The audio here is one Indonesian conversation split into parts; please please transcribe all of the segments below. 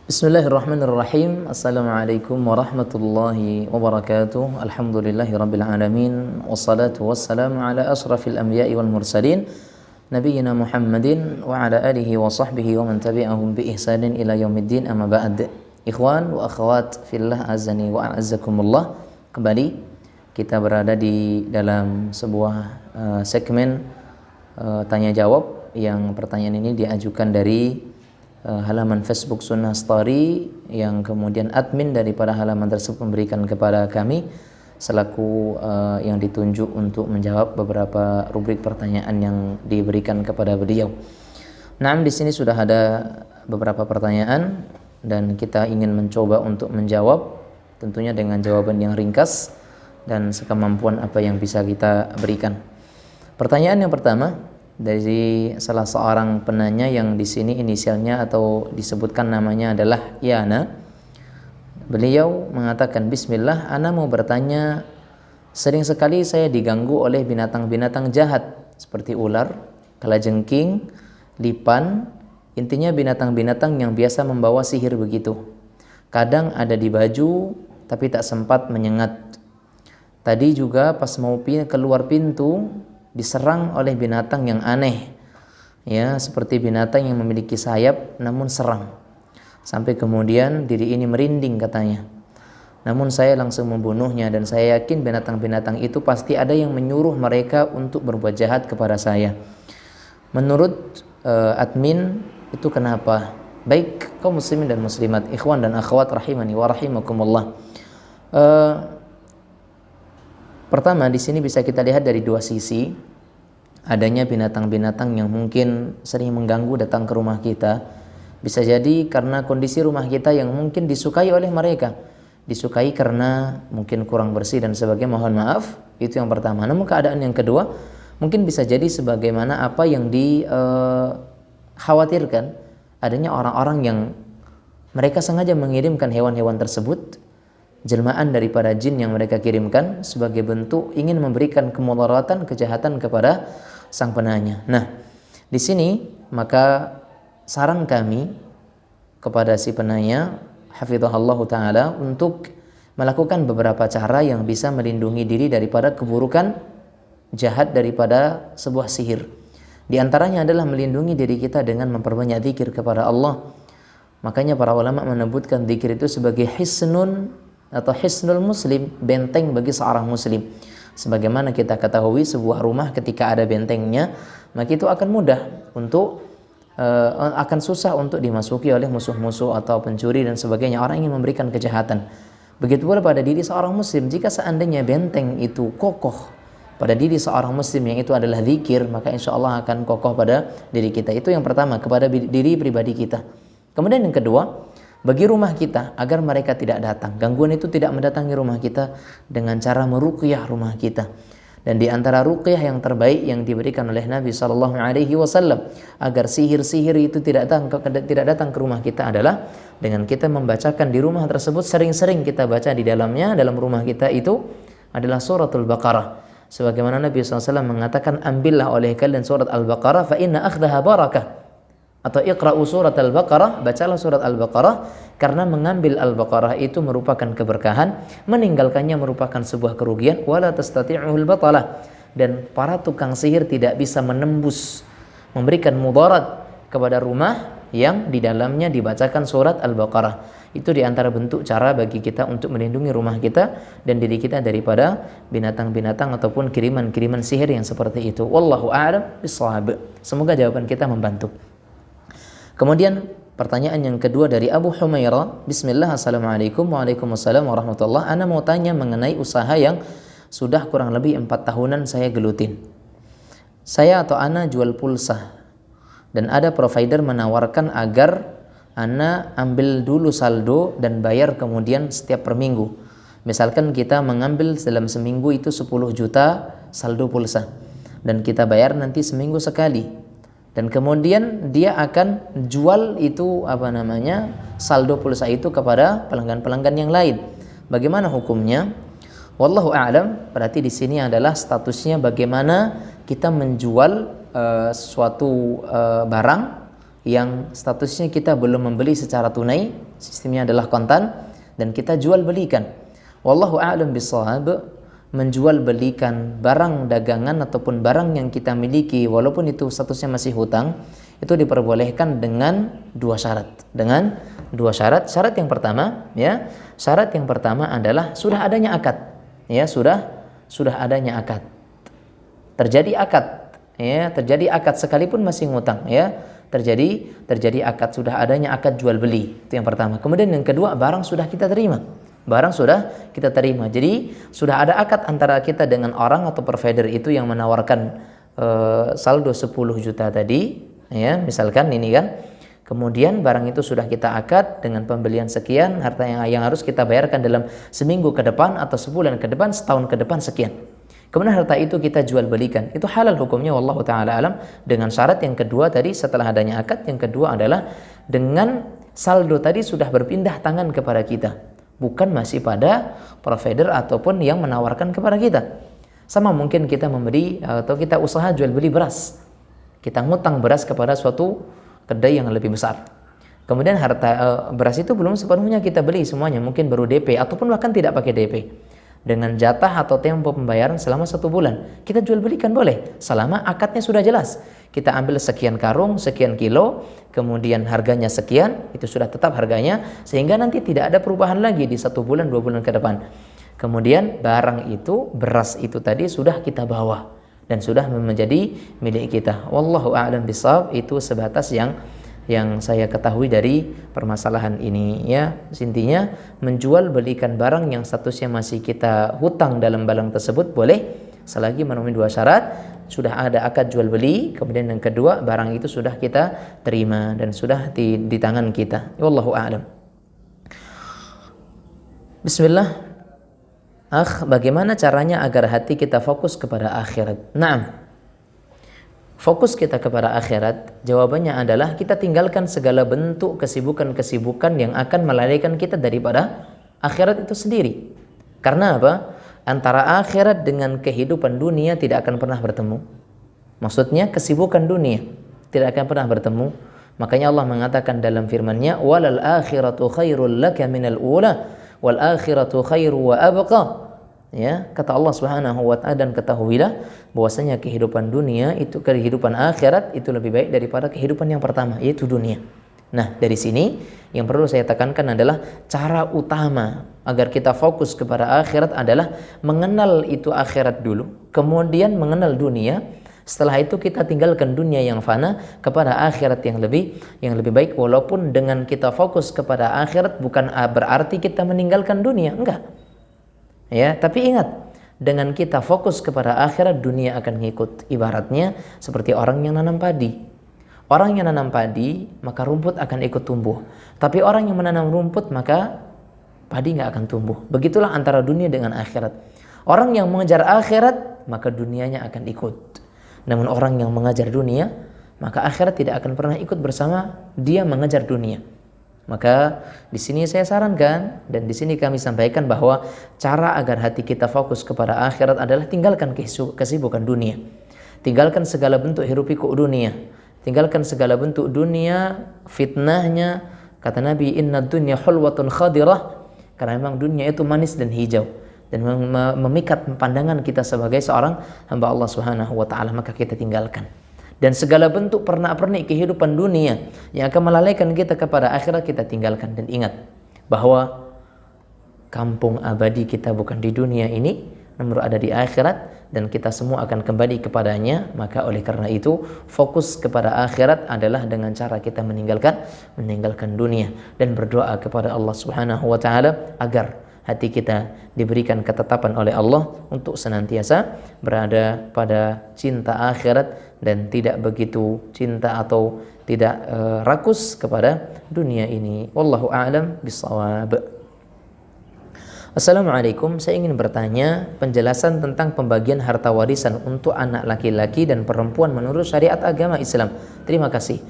Bismillahirrahmanirrahim. Assalamualaikum warahmatullahi wabarakatuh. Alhamdulillahi rabbil alamin. Wassalatu wassalamu ala asrafil anbiya'i wal mursalin Nabiyyina Muhammadin wa ala alihi wa sahbihi wa man tabi'ahum bi ihsanin ila yaumiddin, amma ba'd. Ikhwan wa akhwat fillah, azani wa a'azzakumullah. Kembali kita berada di dalam sebuah segmen tanya jawab, yang pertanyaan ini diajukan dari halaman Facebook Sunnah Story, yang kemudian admin daripada halaman tersebut memberikan kepada kami selaku yang ditunjuk untuk menjawab beberapa rubrik pertanyaan yang diberikan kepada beliau. Nah, di sini sudah ada beberapa pertanyaan dan kita ingin mencoba untuk menjawab, tentunya dengan jawaban yang ringkas dan sekemampuan apa yang bisa kita berikan. Pertanyaan yang pertama dari salah seorang penanya yang di sini inisialnya atau disebutkan namanya adalah Yana. Beliau mengatakan, Bismillah, ana mau bertanya, sering sekali saya diganggu oleh binatang-binatang jahat seperti ular, kalajengking, lipan, intinya binatang-binatang yang biasa membawa sihir begitu. Kadang ada di baju tapi tak sempat menyengat. Tadi juga pas mau keluar pintu diserang oleh binatang yang aneh, ya, seperti binatang yang memiliki sayap namun serang, sampai kemudian diri ini merinding katanya. Namun saya langsung membunuhnya dan saya yakin binatang-binatang itu pasti ada yang menyuruh mereka untuk berbuat jahat kepada saya. Menurut admin itu kenapa? Baik kaum muslimin dan muslimat, ikhwan dan akhwat rahimani wa rahimakumullah. Pertama, di sini bisa kita lihat dari dua sisi. Adanya binatang-binatang yang mungkin sering mengganggu datang ke rumah kita. Bisa jadi karena kondisi rumah kita yang mungkin disukai oleh mereka. Disukai karena mungkin kurang bersih dan sebagainya, mohon maaf. Itu yang pertama. Namun keadaan yang kedua, mungkin bisa jadi sebagaimana apa yang dikhawatirkan. Adanya orang-orang yang mereka sengaja mengirimkan hewan-hewan tersebut, jelmaan daripada jin yang mereka kirimkan, sebagai bentuk ingin memberikan kemudaratan, kejahatan kepada sang penanya. Nah, di sini maka saran kami kepada si penanya, hafizahullah taala, untuk melakukan beberapa cara yang bisa melindungi diri daripada keburukan jahat daripada sebuah sihir. Di antaranya adalah melindungi diri kita dengan memperbanyak zikir kepada Allah. Makanya para ulama menyebutkan zikir itu sebagai hisnun atau hisnul muslim, benteng bagi seorang muslim. Sebagaimana kita ketahui, sebuah rumah ketika ada bentengnya, maka itu akan mudah untuk akan susah untuk dimasuki oleh musuh-musuh atau pencuri dan sebagainya, orang ingin memberikan kejahatan. Begitu pula pada diri seorang muslim, jika seandainya benteng itu kokoh pada diri seorang muslim yang itu adalah zikir, maka insya Allah akan kokoh pada diri kita. Itu yang pertama, kepada diri pribadi kita. Kemudian yang kedua, bagi rumah kita, agar mereka tidak datang, gangguan itu tidak mendatangi rumah kita, dengan cara meruqyah rumah kita. Dan di antara ruqyah yang terbaik yang diberikan oleh Nabi SAW agar sihir-sihir itu tidak datang ke rumah kita adalah dengan kita membacakan di rumah tersebut, sering-sering kita baca di dalamnya, dalam rumah kita itu adalah suratul Baqarah. Sebagaimana Nabi SAW mengatakan, ambillah oleh kalian surat Al-Baqarah, fa inna akhdaha barakah. Atau iqra'u surat Al-Baqarah, bacalah surat Al-Baqarah, karena mengambil Al-Baqarah itu merupakan keberkahan, meninggalkannya merupakan sebuah kerugian. Wala tastati'uhul batalah, dan para tukang sihir tidak bisa menembus, memberikan mudarat kepada rumah yang di dalamnya dibacakan surat Al-Baqarah. Itu di antara bentuk cara bagi kita untuk melindungi rumah kita dan diri kita daripada binatang-binatang ataupun kiriman-kiriman sihir yang seperti itu. Wallahu a'lam bishawab. Semoga jawaban kita membantu. Kemudian pertanyaan yang kedua dari Abu Humairah. Bismillah, assalamualaikum. Waalaikumsalam warahmatullah. Ana mau tanya mengenai usaha yang sudah kurang lebih 4 tahunan saya gelutin. Saya atau ana jual pulsa, dan ada provider menawarkan agar ana ambil dulu saldo dan bayar kemudian setiap per minggu. Misalkan kita mengambil dalam seminggu itu 10 juta saldo pulsa, dan kita bayar nanti seminggu sekali. Dan kemudian dia akan jual itu saldo pulsa itu kepada pelanggan-pelanggan yang lain. Bagaimana hukumnya? Wallahu a'lam. Berarti di sini adalah statusnya bagaimana kita menjual suatu barang yang statusnya kita belum membeli secara tunai, Sistemnya adalah kontan dan kita jual belikan. Wallahu a'lam bishawab. Menjual belikan barang dagangan ataupun barang yang kita miliki walaupun itu statusnya masih hutang, itu diperbolehkan dengan dua syarat. Dengan dua syarat. Syarat yang pertama, ya, syarat yang pertama adalah sudah adanya akad. Ya, sudah adanya akad. Terjadi akad, ya, terjadi akad sekalipun masih ngutang, ya. Terjadi akad, sudah adanya akad jual beli. Itu yang pertama. Kemudian yang kedua, barang sudah kita terima. Barang sudah kita terima. Jadi sudah ada akad antara kita dengan orang atau provider itu yang menawarkan saldo 10 juta tadi, ya, misalkan ini kan. Kemudian barang itu sudah kita akad dengan pembelian sekian, harta yang harus kita bayarkan dalam seminggu ke depan atau sebulan ke depan, setahun ke depan sekian. Kemudian harta itu kita jual belikan. Itu halal hukumnya, wallahu taala alam. Dengan syarat yang kedua tadi, setelah adanya akad, yang kedua adalah dengan saldo tadi sudah berpindah tangan kepada kita. Bukan masih pada provider ataupun yang menawarkan kepada kita. Sama mungkin kita memberi atau kita usaha jual beli beras. Kita ngutang beras kepada suatu kedai yang lebih besar. Kemudian harta beras itu belum sepenuhnya kita beli semuanya, mungkin baru DP ataupun bahkan tidak pakai DP. Dengan jatah atau tempo pembayaran selama 1 bulan. Kita jual belikan boleh, selama akadnya sudah jelas. Kita ambil sekian karung, sekian kilo, kemudian harganya sekian, itu sudah tetap harganya, sehingga nanti tidak ada perubahan lagi di 1 bulan, 2 bulan ke depan. Kemudian barang itu, beras itu tadi sudah kita bawa dan sudah menjadi milik kita. Wallahu a'lam bishawab. Itu sebatas yang saya ketahui dari permasalahan ini, ya. Intinya menjual belikan barang yang statusnya masih kita hutang dalam barang tersebut boleh selagi memenuhi dua syarat. Sudah ada akad jual beli, kemudian yang kedua barang itu sudah kita terima dan sudah di tangan kita. Wallahu a'lam. Bismillah. Bagaimana caranya agar hati kita fokus kepada akhirat? Naam. Fokus kita kepada akhirat, jawabannya adalah kita tinggalkan segala bentuk kesibukan-kesibukan yang akan melalaikan kita daripada akhirat itu sendiri. Karena apa? Antara akhirat dengan kehidupan dunia tidak akan pernah bertemu. Maksudnya kesibukan dunia tidak akan pernah bertemu. Makanya Allah mengatakan dalam firman-Nya, "Walal akhiratu khairul laka minal ula, wal akhiratu khairu wa abqa." Ya, kata Allah Subhanahu wa taala, dan ketahuilah bahwasanya kehidupan dunia itu, kehidupan akhirat itu lebih baik daripada kehidupan yang pertama, yaitu dunia. Nah, dari sini yang perlu saya tekankan adalah cara utama agar kita fokus kepada akhirat adalah mengenal itu akhirat dulu, kemudian mengenal dunia. Setelah itu kita tinggalkan dunia yang fana kepada akhirat yang lebih baik. Walaupun dengan kita fokus kepada akhirat bukan berarti kita meninggalkan dunia, enggak. Ya, tapi ingat, dengan kita fokus kepada akhirat, dunia akan ngikut. Ibaratnya seperti orang yang nanam padi. Orang yang nanam padi, maka rumput akan ikut tumbuh. Tapi orang yang menanam rumput, maka padi nggak akan tumbuh. Begitulah antara dunia dengan akhirat. Orang yang mengejar akhirat, maka dunianya akan ikut. Namun orang yang mengejar dunia, maka akhirat tidak akan pernah ikut bersama dia mengejar dunia. Maka di sini saya sarankan dan di sini kami sampaikan bahwa cara agar hati kita fokus kepada akhirat adalah tinggalkan kesibukan dunia. Tinggalkan segala bentuk hiruk pikuk dunia. Tinggalkan segala bentuk dunia, fitnahnya. Kata Nabi, "Inna dunya hulwatun khadirah." Karena memang dunia itu manis dan hijau dan memikat pandangan kita sebagai seorang hamba Allah Subhanahu wa taala, maka kita tinggalkan. Dan segala bentuk pernak-pernik kehidupan dunia yang akan melalaikan kita kepada akhirat, kita tinggalkan. Dan ingat bahwa kampung abadi kita bukan di dunia ini, namun ada di akhirat, dan kita semua akan kembali kepadanya. Maka oleh karena itu, fokus kepada akhirat adalah dengan cara kita meninggalkan dunia dan berdoa kepada Allah Subhanahu wa taala agar hati kita diberikan ketetapan oleh Allah untuk senantiasa berada pada cinta akhirat dan tidak begitu cinta atau tidak rakus kepada dunia ini. Wallahu a'lam bishawab. Assalamualaikum, saya ingin bertanya penjelasan tentang pembagian harta warisan untuk anak laki-laki dan perempuan menurut syariat agama Islam. Terima kasih.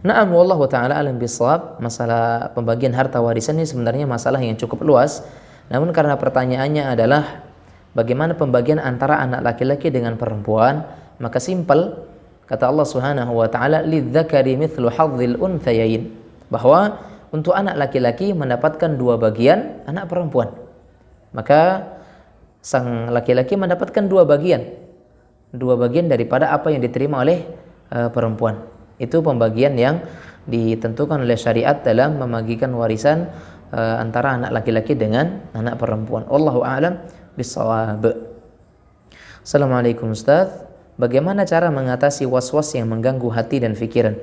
Na'am, wallahu ta'ala alam bishawab. Masalah pembagian harta warisan ini sebenarnya masalah yang cukup luas. Namun karena pertanyaannya adalah bagaimana pembagian antara anak laki-laki dengan perempuan, maka simpel, kata Allah Subhanahu wa taala, "Lidzakari mithlu hadzil unthayain," bahwa untuk anak laki-laki mendapatkan 2 bagian anak perempuan. Maka sang laki-laki mendapatkan 2 bagian. 2 bagian daripada apa yang diterima oleh perempuan. Itu pembagian yang ditentukan oleh syariat dalam membagikan warisan antara anak laki-laki dengan anak perempuan. Wallahu a'lam bishawab. Assalamualaikum Ustaz. Bagaimana cara mengatasi was-was yang mengganggu hati dan pikiran?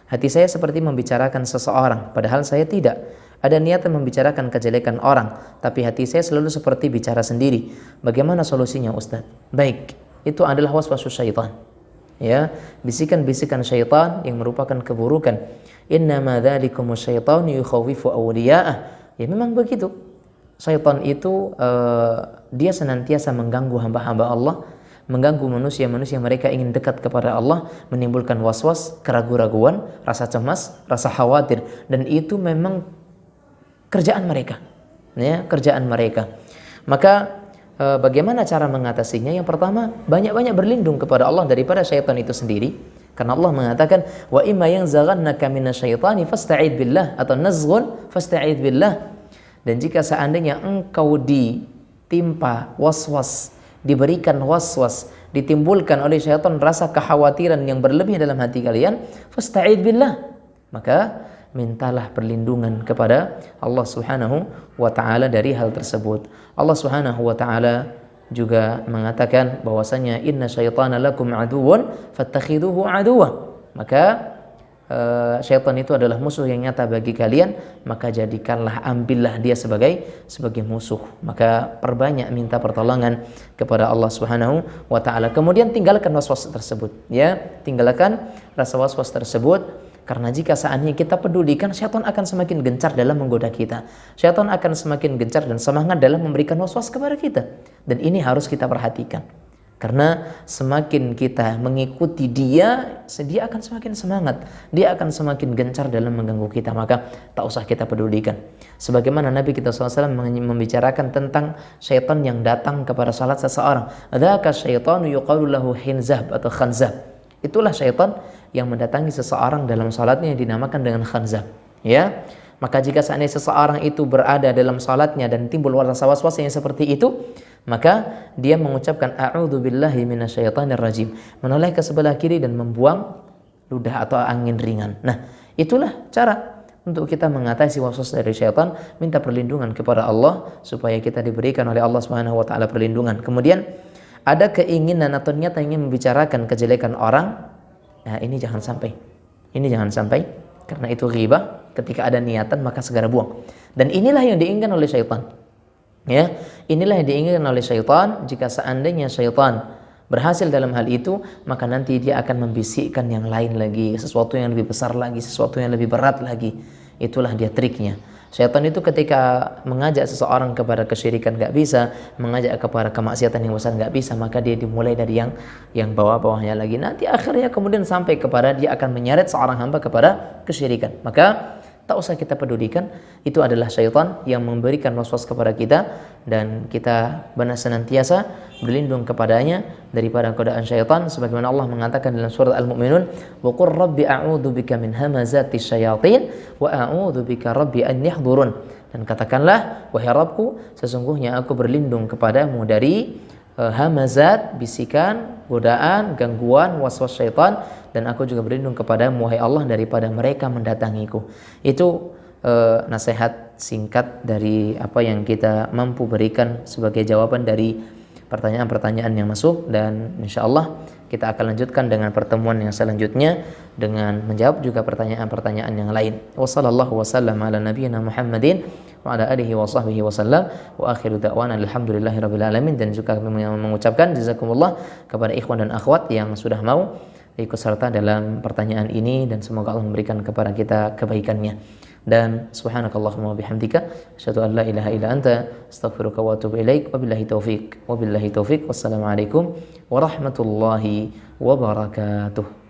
Hati saya seperti membicarakan seseorang, padahal saya tidak. Ada niatan membicarakan kejelekan orang, tapi hati saya selalu seperti bicara sendiri. Bagaimana solusinya Ustaz? Baik, itu adalah waswasus syaitan. Ya, bisikan-bisikan syaitan yang merupakan keburukan. Innama dzalikumus syaitanu yukhawifu awliya'ah. Ya memang begitu. Syaitan itu dia senantiasa mengganggu hamba-hamba Allah, mengganggu manusia-manusia mereka ingin dekat kepada Allah, menimbulkan was-was, keraguan-raguan, rasa cemas, rasa khawatir, dan itu memang kerjaan mereka. Ya, kerjaan mereka. Maka bagaimana cara mengatasinya? Yang pertama, banyak-banyak berlindung kepada Allah daripada syaitan itu sendiri. Karena Allah mengatakan, wa imma yanzaghannaka minasyaitani fasta'id billah, atau nazghun fasta'id billah. Dan jika seandainya engkau ditimpa was-was, diberikan was-was, ditimbulkan oleh syaitan rasa kekhawatiran yang berlebih dalam hati kalian, fasta'id billah, maka mintalah perlindungan kepada Allah Subhanahu wa taala dari hal tersebut. Allah Subhanahu wa taala juga mengatakan bahwasanya inna syaitana lakum aduwwun fattakhidhuhu aduwwa. Maka syaitan itu adalah musuh yang nyata bagi kalian, maka jadikanlah, ambillah dia sebagai musuh. Maka perbanyak minta pertolongan kepada Allah Subhanahu wa taala. Kemudian tinggalkan waswas tersebut, ya, tinggalkan rasa waswas tersebut, karena jika seandainya kita pedulikan, syaitan akan semakin gencar dalam menggoda kita. Syaitan akan semakin gencar dan semangat dalam memberikan waswas kepada kita. Dan ini harus kita perhatikan. Karena semakin kita mengikuti dia akan semakin semangat. Dia akan semakin gencar dalam mengganggu kita. Maka tak usah kita pedulikan. Sebagaimana Nabi kita SAW membicarakan tentang syaitan yang datang kepada salat seseorang. Dzaka syaitanu yuqalu lahu hinzab atau khanzab. Itulah syaitan yang mendatangi seseorang dalam salatnya yang dinamakan dengan khanzab. Ya. Maka jika seandainya seseorang itu berada dalam salatnya dan timbul rasa was-was yang seperti itu, maka dia mengucapkan a'udzu billahi minasyaitonir rajim, menoleh ke sebelah kiri dan membuang ludah atau angin ringan. Nah, itulah cara untuk kita mengatasi waswas dari syaitan, minta perlindungan kepada Allah supaya kita diberikan oleh Allah Subhanahu wa taala perlindungan. Kemudian ada keinginan atau niat yang ingin membicarakan kejelekan orang. Nah, ini jangan sampai. Ini jangan sampai, karena itu ghibah. Ketika ada niatan maka segera buang. Dan inilah yang diinginkan oleh syaitan. Ya, inilah yang diinginkan oleh syaitan. Jika seandainya syaitan berhasil dalam hal itu, maka nanti dia akan membisikkan yang lain lagi, sesuatu yang lebih besar lagi, sesuatu yang lebih berat lagi. Itulah dia triknya. Syaitan itu ketika mengajak seseorang kepada kesyirikan nggak bisa, mengajak kepada kemaksiatan yang besar nggak bisa, maka dia dimulai dari yang bawah-bawahnya lagi. Nanti akhirnya kemudian sampai kepada dia akan menyeret seorang hamba kepada kesyirikan. Maka tak usah kita pedulikan, itu adalah syaitan yang memberikan waswas kepada kita, dan kita benar senantiasa berlindung kepadanya daripada godaan syaitan, sebagaimana Allah mengatakan dalam surat Al-Mu'minun, wa qur rabbi a'udzu bika min hamazati syayatin wa a'udzu bika rabbi an yahdurun. Dan katakanlah, wahai Rabbku, sesungguhnya aku berlindung kepadamu dari hamazat, bisikan, godaan, gangguan, waswas syaitan, dan aku juga berlindung kepadamu wahai Allah daripada mereka mendatangiku. Itu nasihat singkat dari apa yang kita mampu berikan sebagai jawaban dari pertanyaan-pertanyaan yang masuk, dan insyaallah kita akan lanjutkan dengan pertemuan yang selanjutnya dengan menjawab juga pertanyaan-pertanyaan yang lain. Wassallallahu wasallam ala nabiyyina Muhammadin wa ala alihi wa sahbihi wasallam wa akhiru da'wana alhamdulillahirabbil alamin. Dan juga kami mengucapkan jazakumullah kepada ikhwan dan akhwat yang sudah mau ikut serta dalam pertanyaan ini, dan semoga Allah memberikan kepada kita kebaikannya. Dan subhanakallahumma bihamdika asyhadu an la ilaha illa anta astaghfiruka wa atubu ilaik. Wabillahi taufik. Wassalamualaikum warahmatullahi wabarakatuh.